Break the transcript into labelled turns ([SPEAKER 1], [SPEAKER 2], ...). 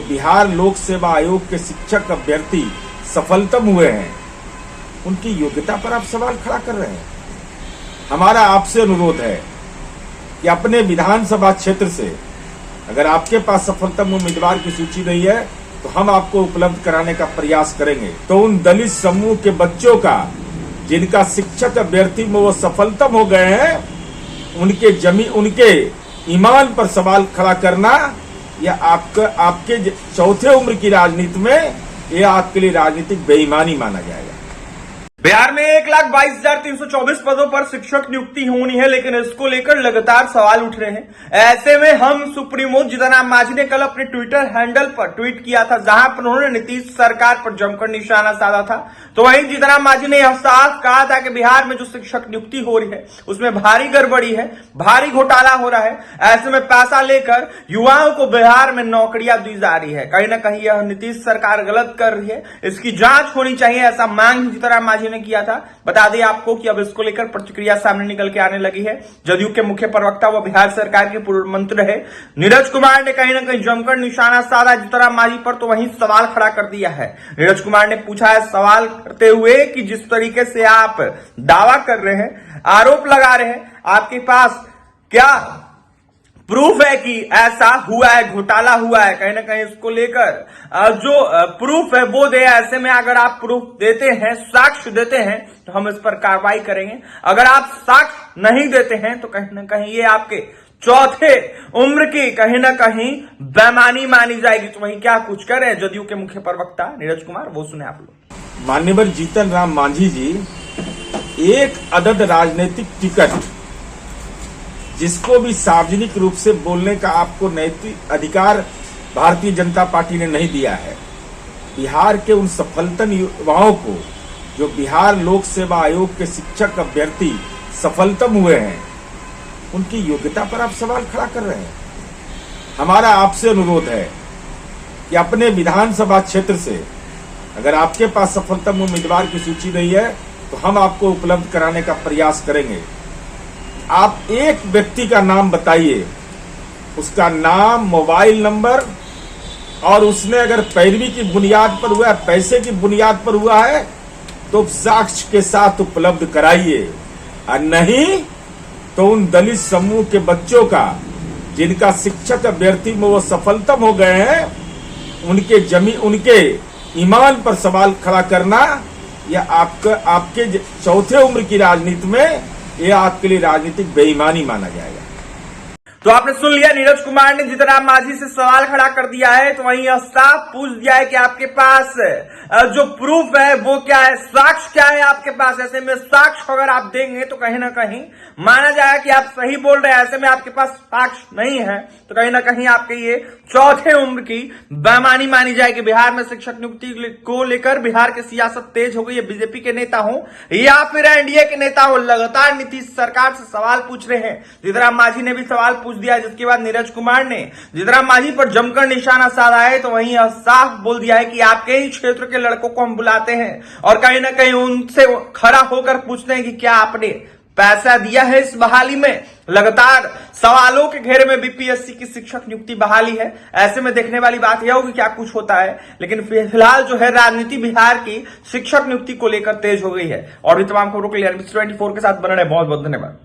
[SPEAKER 1] बिहार लोक सेवा आयोग के शिक्षक अभ्यर्थी सफलतम हुए हैं, उनकी योग्यता पर आप सवाल खड़ा कर रहे हैं। हमारा आपसे अनुरोध है कि अपने विधानसभा क्षेत्र से अगर आपके पास सफलतम उम्मीदवार की सूची नहीं है तो हम आपको उपलब्ध कराने का प्रयास करेंगे। तो उन दलित समूह के बच्चों का जिनका शिक्षक अभ्यर्थी में वो सफलतम हो गए हैं, उनके ईमान पर सवाल खड़ा करना या आपके चौथे उम्र की राजनीति में यह आपके लिए राजनीतिक बेईमानी माना जाएगा।
[SPEAKER 2] बिहार में 1,22,324 पदों पर शिक्षक नियुक्ति होनी है, लेकिन इसको लेकर लगातार सवाल उठ रहे हैं। ऐसे में हम सुप्रीमो जीतनराम मांझी ने कल अपने ट्विटर हैंडल पर ट्वीट किया था, जहां पर उन्होंने नीतीश सरकार पर जमकर निशाना साधा था। तो वहीं जीतनराम मांझी ने यह साफ कहा था कि बिहार में जो शिक्षक नियुक्ति हो रही है उसमें भारी गड़बड़ी है, भारी घोटाला हो रहा है। ऐसे में पैसा लेकर युवाओं को बिहार में नौकरियां दी जा रही है। कहीं ना कहीं यह नीतीश सरकार गलत कर रही है, इसकी जांच होनी चाहिए, ऐसा मांग जीतनराम मांझी ने किया था। बता दें आपको कि अब इसको लेकर प्रतिक्रिया सामने निकल के आने लगी है। जदयू के मुख्य प्रवक्ता व बिहार सरकार के पूर्व मंत्री है नीरज कुमार ने कहीं ना कहीं जमकर निशाना साधा जीतनराम मांझी पर, तो वहीं सवाल खड़ा कर दिया है। नीरज कुमार ने पूछा है सवाल करते हुए कि जिस तरीके से आप दावा कर रहे हैं, आरोप लगा रहे हैं, आपके पास क्या प्रूफ है कि ऐसा हुआ है, घोटाला हुआ है? कहीं ना कहीं इसको लेकर जो प्रूफ है वो दे। ऐसे में अगर आप प्रूफ देते हैं, साक्ष्य देते हैं, तो हम इस पर कार्रवाई करेंगे। अगर आप साक्ष्य नहीं देते हैं तो कहीं ना कहीं ये आपके चौथे उम्र की कहीं ना कहीं बेईमानी मानी जाएगी। तो वहीं क्या कुछ करे जदयू के मुख्य प्रवक्ता नीरज कुमार, वो सुने आप लोग।
[SPEAKER 1] माननीय जीतनराम मांझी जी, एक अदद राजनीतिक टिकट जिसको भी सार्वजनिक रूप से बोलने का आपको नैतिक अधिकार भारतीय जनता पार्टी ने नहीं दिया है। बिहार के उन सफलतम युवाओं को जो बिहार लोक सेवा आयोग के शिक्षक अभ्यर्थी सफलतम हुए हैं, उनकी योग्यता पर आप सवाल खड़ा कर रहे हैं। हमारा आपसे अनुरोध है कि अपने विधानसभा क्षेत्र से अगर आपके पास सफलतम उम्मीदवार की सूची नहीं है तो हम आपको उपलब्ध कराने का प्रयास करेंगे। आप एक व्यक्ति का नाम बताइए, उसका नाम, मोबाइल नंबर, और उसने अगर पैरवी की बुनियाद पर हुआ है, पैसे की बुनियाद पर हुआ है, तो साक्ष्य के साथ उपलब्ध कराइए। और नहीं तो उन दलित समूह के बच्चों का जिनका शिक्षक अभ्यर्थी में वो सफलतम हो गए हैं, उनके ईमान पर सवाल खड़ा करना या आपके चौथे उम्र की राजनीति में यह आपके लिए राजनीतिक बेईमानी माना जाएगा।
[SPEAKER 2] तो आपने सुन लिया, नीरज कुमार ने जीतनराम मांझी से सवाल खड़ा कर दिया है। तो वहीं यह साफ पूछ दिया है कि आपके पास जो प्रूफ है वो क्या है, साक्ष्य क्या है आपके पास। ऐसे में साक्ष्य अगर आप देंगे तो कहीं ना कहीं माना जाएगा कि आप सही बोल रहे हैं। ऐसे में आपके पास साक्ष्य नहीं है तो कहीं ना कहीं आपके ये चौथे उम्र की बेईमानी मानी जाएगी। बिहार में शिक्षक नियुक्ति को लेकर बिहार की सियासत तेज हो गई है। बीजेपी के नेता हो या फिर एनडीए के नेता हो, लगातार नीतीश सरकार से सवाल पूछ रहे हैं। जीतनराम मांझी ने भी सवाल पूछ दिया, जिसके बाद नीरज कुमार ने जीतनराम मांझी पर जमकर निशाना साधा है। तो वहीं यह साफ बोल दिया है कि आपके ही क्षेत्र के लड़कों को हम बुलाते हैं और कहीं ना कहीं उनसे खड़ा होकर पूछते हैं कि क्या आपने पैसा दिया है इस बहाली में। लगातार सवालों के घेरे में बीपीएससी की शिक्षक नियुक्ति बहाली है। ऐसे में देखने वाली बात यह होगी क्या कुछ होता है। लेकिन फिलहाल जो है राजनीति बिहार की शिक्षक नियुक्ति को लेकर तेज हो गई है। और भी तमाम खबरों के लिए 24 के साथ बने रहे। बहुत बहुत धन्यवाद।